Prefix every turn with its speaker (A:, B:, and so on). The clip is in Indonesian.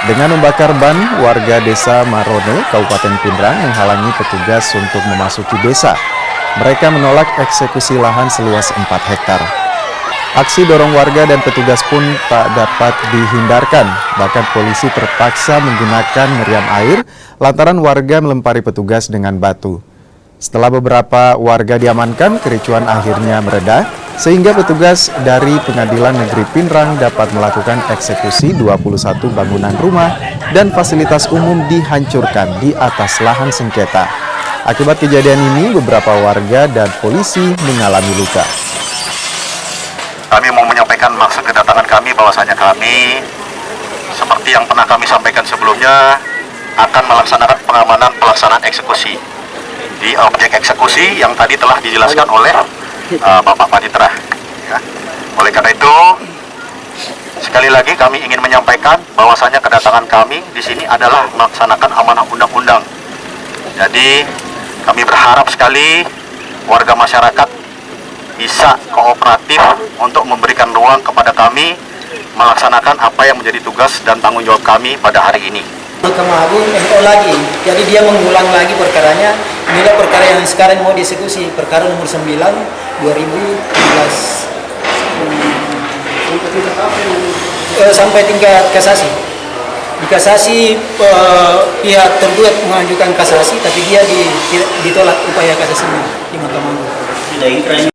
A: Dengan membakar ban, warga desa Marone, Kabupaten Pindrang menghalangi petugas untuk memasuki desa. Mereka menolak eksekusi lahan seluas 4 hektar. Aksi dorong warga dan petugas pun tak dapat dihindarkan. Bahkan polisi terpaksa menggunakan meriam air lantaran warga melempari petugas dengan batu. Setelah beberapa warga diamankan, kericuan akhirnya mereda, sehingga petugas dari Pengadilan Negeri Pindrang dapat melakukan eksekusi 21 bangunan rumah dan fasilitas umum dihancurkan di atas lahan sengketa. Akibat kejadian ini, beberapa warga dan polisi mengalami luka.
B: Kami mau menyampaikan maksud kedatangan kami bahwasanya kami, seperti yang pernah kami sampaikan sebelumnya, akan melaksanakan pengamanan pelaksanaan eksekusi di objek eksekusi yang tadi telah dijelaskan oleh Bapak Panitra. Ya. Oleh karena itu, sekali lagi kami ingin menyampaikan bahwasanya kedatangan kami di sini adalah melaksanakan amanah undang-undang. Jadi kami berharap sekali warga masyarakat bisa kooperatif untuk memberikan ruang kepada kami melaksanakan apa yang menjadi tugas dan tanggung jawab kami pada hari ini.
C: Mahkamah Agung MO lagi, jadi dia mengulang lagi perkaranya. Inilah perkara yang sekarang mau dieksekusi, perkara nomor 9 2017 sampai tingkat kasasi. Di kasasi pihak tergugat mengajukan kasasi, tapi dia ditolak upaya kasasinya di Mahkamah Agung.